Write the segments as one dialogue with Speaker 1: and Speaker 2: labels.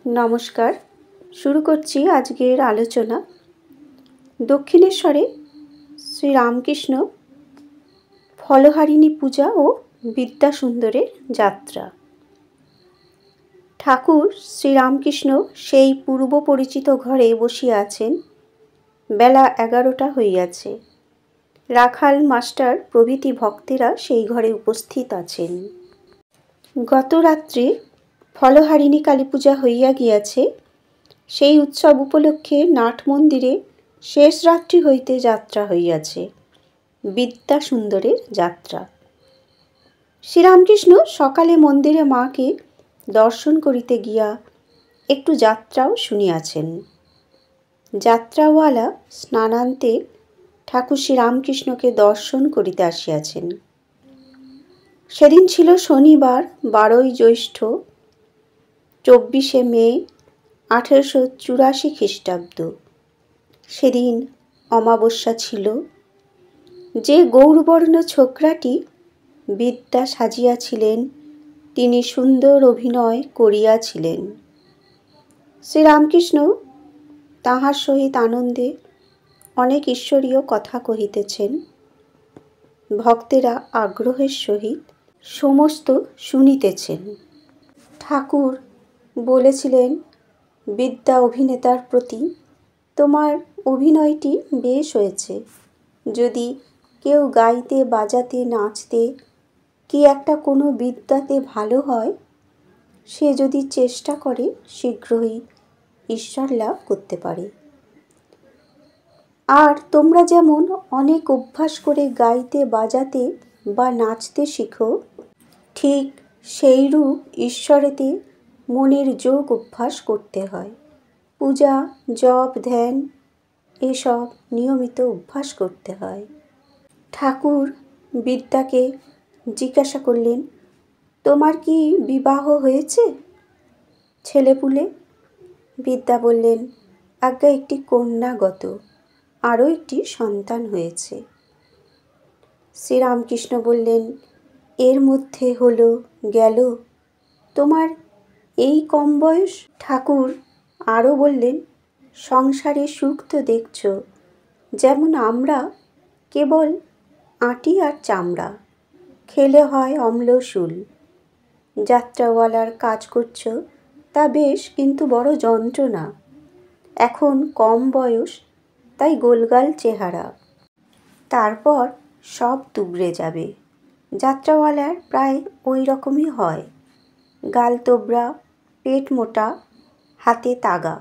Speaker 1: নমস্কার, শুরু করছি আজকের আলোচনা। দক্ষিণেশ্বরে শ্রীরামকৃষ্ণ ফলহারিণী পূজা ও বিদ্যাসুন্দরের যাত্রা। ঠাকুর শ্রীরামকৃষ্ণ সেই পূর্ব পরিচিত ঘরে বসিয়া আছেন। বেলা 11টা হইয়াছে। রাখাল মাস্টার প্রভৃতি ভক্তেরা সেই ঘরে উপস্থিত আছেন। গত রাত্রে ফলহারিণী কালী পূজা হইয়া গিয়াছে। সেই উৎসব উপলক্ষে নাট মন্দিরে শেষ রাত্রি হইতে যাত্রা হইয়াছে, বিদ্যাসুন্দরের যাত্রা। শ্রীরামকৃষ্ণ সকালে মন্দিরে মাকে দর্শন করিতে গিয়া একটু যাত্রাও শুনিয়াছেন। যাত্রাওয়ালা স্নানান্তে ঠাকুর শ্রীরামকৃষ্ণকে দর্শন করিতে আসিয়াছেন। সেদিন ছিল শনিবার, 12ই জ্যৈষ্ঠ, 24শে মে 1884 খ্রিস্টাব্দ। সেদিন অমাবস্যা ছিল। যে গৌরবর্ণ ছোকরাটি বিদ্যা সাজিয়াছিলেন, তিনি সুন্দর অভিনয় করিয়াছিলেন। শ্রীরামকৃষ্ণ তাহার সহিত আনন্দে অনেক ঈশ্বরীয় কথা কহিতেছেন। ভক্তেরা আগ্রহের সহিত সমস্ত শুনিতেছেন। ঠাকুর বলেছিলেন, বিদ্যা অভিনেতার প্রতি তোমার অভিনয়টি বেশ হয়েছে। যদি কেউ গাইতে, বাজাতে, নাচতে কি একটা কোনো বিদ্যাতে ভালো হয়, সে যদি চেষ্টা করে শীঘ্রই ঈশ্বর লাভ করতে পারে। আর তোমরা যেমন অনেক অভ্যাস করে গাইতে, বাজাতে বা নাচতে শিখো, ঠিক সেইরূপ ঈশ্বরেতে মনের যোগ অভ্যাস করতে হয়। পূজা, জপ, ধ্যান এসব নিয়মিত অভ্যাস করতে হয়। ঠাকুর বিদ্যাকে জিজ্ঞাসা করলেন, তোমার কি বিবাহ হয়েছে? ছেলেপুলে? বিদ্যা বললেন, আজ্ঞা একটি কন্যাগত, আরও একটি সন্তান হয়েছে। শ্রীরামকৃষ্ণ বললেন, এর মধ্যে হলো গেল তোমার এই কম বয়স? ঠাকুর আরও বললেন, সংসারে সুখ তো দেখছ, যেমন আমরা কেবল আঁটি আর চামড়া, খেলে হয় অম্লশূল। যাত্রাওয়ালার কাজ করছ, তা বেশ, কিন্তু বড় যন্ত্রণা। এখন কম বয়স, তাই গোলগাল চেহারা, তারপর সব তুবড়ে যাবে। যাত্রাওয়ালার প্রায় ওই রকমই হয়, গাল তোবড়া, পেট মোটা, হাতে তাগা।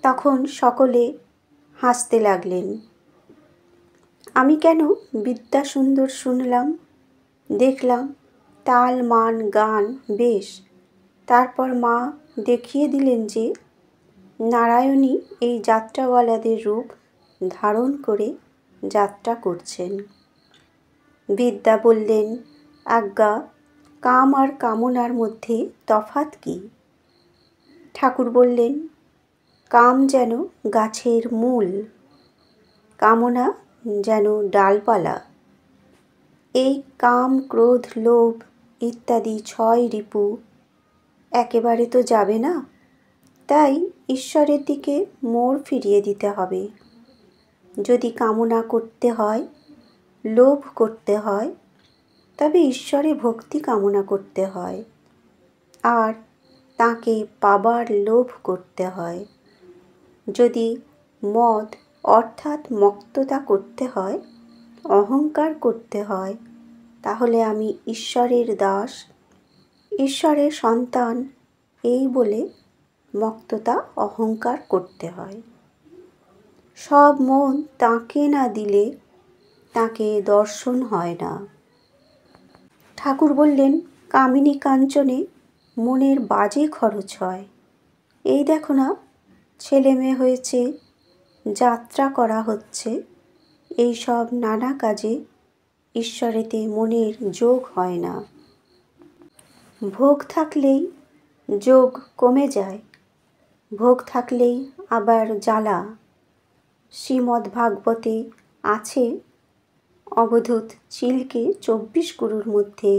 Speaker 1: তখন সকলে হাসতে লাগলেন। আমি কেন বিদ্যাসুন্দর শুনলাম, দেখলাম তাল, মান, গান বেশ। তারপর মা দেখিয়ে দিলেন যে নারায়ণী এই যাত্রাওয়ালাদের রূপ ধারণ করে যাত্রা করছেন। বিদ্যা বললেন, আজ্ঞা কাম আর কামনার মধ্যে তফাৎ কি? ঠাকুর বললেন, কাম যেন গাছের মূল, কামনা যেন ডালপালা। এই কাম, ক্রোধ, লোভ ইত্যাদি 6 রিপু একেবারে তো যাবে না। তাই ঈশ্বরের দিকে মোড় ফিরিয়ে দিতে হবে। যদি কামনা করতে হয়, লোভ করতে হয়, তবে ঈশ্বরে ভক্তি কামনা করতে হয়, আর তাকে পাবার লোভ করতে হয়। যদি মদ অর্থাৎ মত্ততা করতে হয়, অহংকার করতে হয়, তাহলে আমি ঈশ্বরের দাস, ঈশ্বরের সন্তান এই বলে মত্ততা, অহংকার করতে হয়। সব মন তাকে না দিলে তাকে দর্শন হয় না। ঠাকুর বললেন, কামিনী কাঞ্চনে মনের বাজে খরচ হয়। এই দেখো না, ছেলে মেয়ে হয়েছে, যাত্রা করা হচ্ছে, এই সব নানা কাজে ঈশ্বরেতে মনের যোগ হয় না। ভোগ থাকলেই যোগ কমে যায়, ভোগ থাকলেই আবার জ্বালা। শ্রীমদ্ ভাগবতে আছে, অবধূত চিলকে 24 গুরুর মধ্যে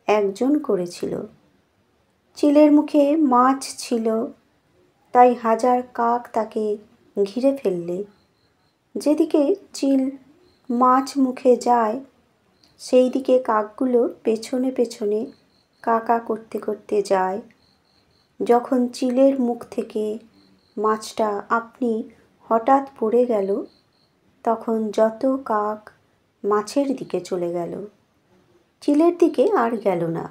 Speaker 1: একজন করেছিল। চিলের মুখে মাছ ছিল, তাই হাজার কাক তাকে ঘিরে ফেললে। যেদিকে চিল মাছ মুখে যায় সেই দিকে কাকগুলো পেছনে পেছনে কাকা করতে করতে যায়। যখন চিলের মুখ থেকে মাছটা আপনি হঠাৎ পড়ে গেল, তখন যত কাক মাছের দিকে চলে গেল, চিলের দিকে আর গেল না।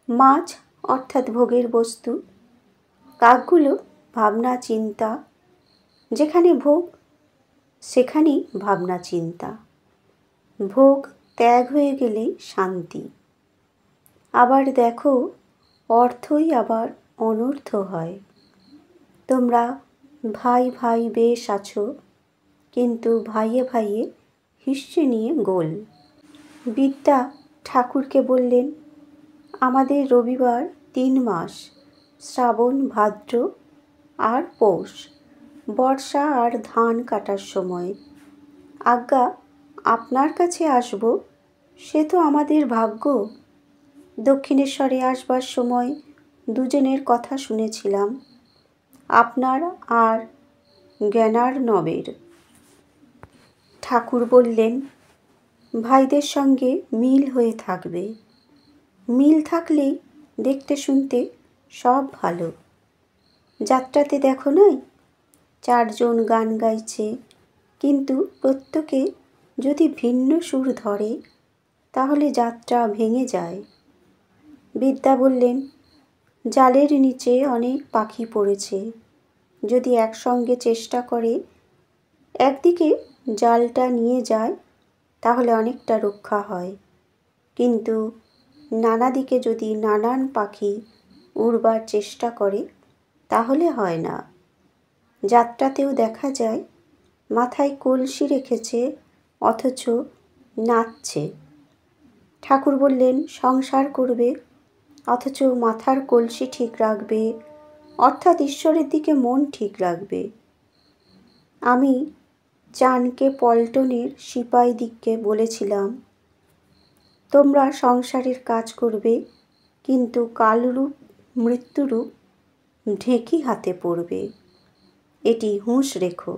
Speaker 1: মাছ অর্থাৎ ভোগের বস্তু, কাকগুলো ভাবনা চিন্তা, যেখানে ভোগ সেখানেই ভাবনা চিন্তা। ভোগ ত্যাগ হয়ে গেলেই শান্তি। আবার দেখো, অর্থই আবার অনর্থ হয়। তোমরা ভাই ভাই বেশ আছো, কিন্তু ভাইয়ে ভাইয়ে হিস্ট্রি নিয়ে গোল। বিদ্যা ঠাকুরকে বললেন, আমাদের রবিবার 3 মাস, শ্রাবণ, ভাদ্র আর পৌষ, বর্ষা আর ধান কাটার সময়। আজ্ঞা, আপনার কাছে আসব, সে তো আমাদের ভাগ্য। দক্ষিণেশ্বরে আসবার সময় দুজনের কথা শুনেছিলাম, আপনার আর জ্ঞানার্ণবের। ঠাকুর বললেন, ভাইদের সঙ্গে মিল হয়ে থাকবে। মিল থাকলেই দেখতে শুনতে সব ভালো। যাত্রাতে দেখো নাই, 4 জন গান গাইছে, কিন্তু প্রত্যেকে যদি ভিন্ন সুর ধরে তাহলে যাত্রা ভেঙে যায়। বিদ্যা বললেন, জালের নিচে অনেক পাখি পড়েছে, যদি একসঙ্গে চেষ্টা করে একদিকে জালটা নিয়ে যায় তাহলে অনেকটা রক্ষা হয়, কিন্তু নানা দিকে যদি নানান পাখি উড়বার চেষ্টা করে তাহলে হয় না। যাত্রাতেও দেখা যায় মাথায় কলসি রেখেছে অথচ নাচছে। ঠাকুর বললেন, সংসার করবে অথচ মাথার কলসি ঠিক রাখবে, অর্থাৎ ঈশ্বরের দিকে মন ঠিক রাখবে। আমি চানকে পল্টনের সিপাহীদিগকে বলেছিলাম, তোমরা সংসারের কাজ করবে, কিন্তু কালরূপ মৃত্যুরূপ ঢেঁকি হাতে পড়বে, এটি হুঁশ রেখো।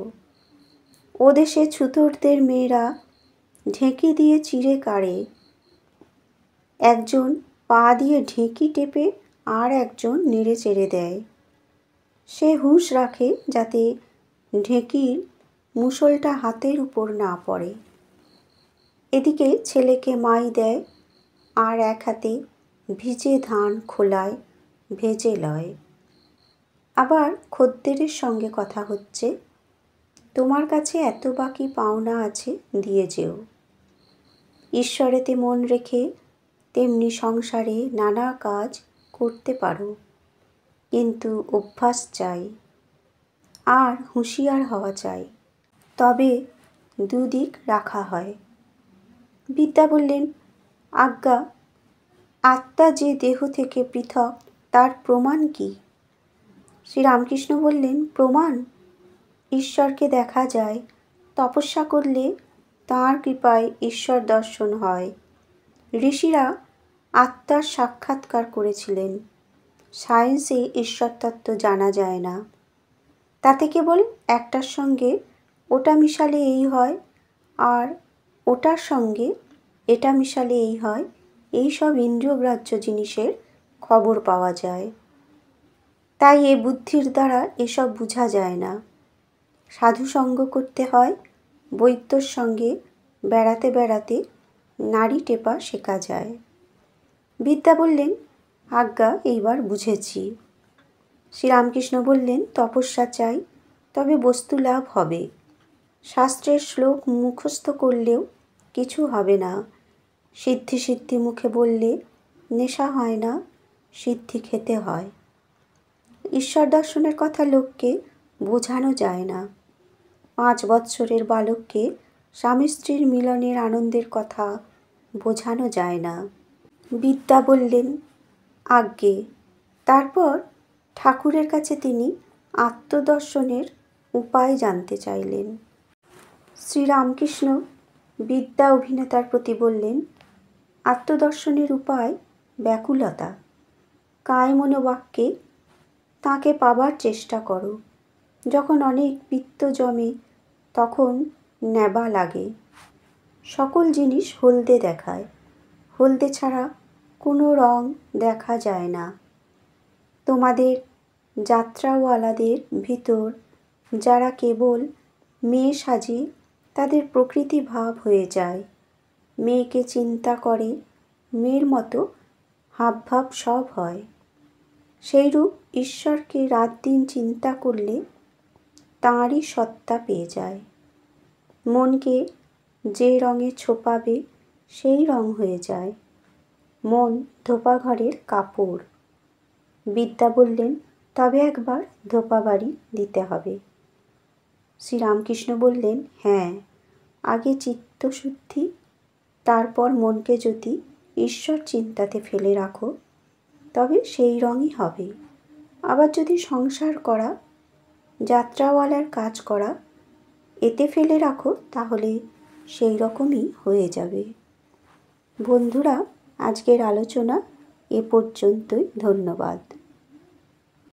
Speaker 1: ও দেশে ছুতোরদের মেয়েরা ঢেঁকি দিয়ে চিড়ে কাড়ে, একজন পা দিয়ে ঢেঁকি টেপে আর একজন নেড়ে চেড়ে দেয়। সে হুঁশ রাখে যাতে ঢেঁকির মুষলটা হাতের উপর না পড়ে। এদিকে ছেলেকে মাই দেয় আর এক হাতে ভিজে ধান খোলায় ভেজে লয়। আবার খদ্দেরের সঙ্গে কথা হচ্ছে, তোমার কাছে এত বাকি পাওনা আছে, দিয়ে যেও। ঈশ্বরেতে মন রেখে তেমনি সংসারে নানা কাজ করতে পারো, কিন্তু অভ্যাস চাই আর হুঁশিয়ার হওয়া চাই, তবে দুদিক রাখা হয়। বিদ্যা বললেন, আজ্ঞা, আত্মা যে দেহ থেকে পৃথক তার প্রমাণ কি? শ্রীরামকৃষ্ণ বললেন, প্রমাণ? ঈশ্বরকে দেখা যায়, তপস্যা করলে তাঁর কৃপায় ঈশ্বর দর্শন হয়। ঋষিরা আত্মার সাক্ষাৎকার করেছিলেন। সায়েন্সে ঈশ্বর তত্ত্ব জানা যায় না, তাতে কেবল একটার সঙ্গে ওটা মিশালে এই হয় আর ওটার সঙ্গে এটা মিশালে এই হয়, এই সব ইন্দ্রিয়গ্রাহ্য জিনিসের খবর পাওয়া যায়। তাই এ বুদ্ধির দ্বারা এসব বোঝা যায় না। সাধু সঙ্গ করতে হয়, বৈদ্যর সঙ্গে বেড়াতে বেড়াতে নাড়ি টেপা শেখা যায়। বিদ্যা বললেন, আজ্ঞা, এইবার বুঝেছি। শ্রীরামকৃষ্ণ বললেন, তপস্যা চাই, তবে বস্তু লাভ হবে। শাস্ত্রের শ্লোক মুখস্থ করলেও কিছু হবে না। সিদ্ধি সিদ্ধি মুখে বললে নেশা হয় না, সিদ্ধি খেতে হয়। ঈশ্বর দর্শনের কথা লোককে বোঝানো যায় না। 5 বৎসরের বালককে স্বামী স্ত্রীর মিলনের আনন্দের কথা বোঝানো যায় না। বিদ্যা বললেন, আজ্ঞে। তারপর ঠাকুরের কাছে তিনি আত্মদর্শনের উপায় জানতে চাইলেন। শ্রীরামকৃষ্ণ বিদ্যা অভিনেতার প্রতি বললেন, আত্মদর্শনের উপায় ব্যাকুলতা। কায় মনোবাক্যে তাঁকে পাবার চেষ্টা করো। যখন অনেক পিত্ত জমে তখন নেবা লাগে। সকল জিনিস হলদে দেখায়, হলদে ছাড়া কোনো রং দেখা যায় না। তোমাদের যাত্রাওয়ালাদের ভিতর যারা কেবল মেয়ে সাজে তাদের প্রকৃতি ভাব হয়ে যায়। মেয়েকে চিন্তা করে মেয়ের মতো হাবভাব সব হয়। সেইরূপ ঈশ্বরকে রাত দিন চিন্তা করলে তাঁরই সত্তা পেয়ে যায়। মনকে যে রঙে ছোপাবে সেই রং হয়ে যায়। মন ধোপাঘরের কাপড়। বিদ্যা বললেন, তবে একবার ধোপা বাড়ি দিতে হবে। শ্রীরামকৃষ্ণ বললেন, হ্যাঁ, আগে চিত্তশুদ্ধি, তারপর মনকে যদি ঈশ্বর চিন্তাতে ফেলে রাখো তবে সেই রঙই হবে। আবার যদি সংসার করা, যাত্রাওয়ালার কাজ করা, এতে ফেলে রাখো তাহলে সেই রকমই হয়ে যাবে। বন্ধুরা, আজকের আলোচনা এ পর্যন্তই। ধন্যবাদ।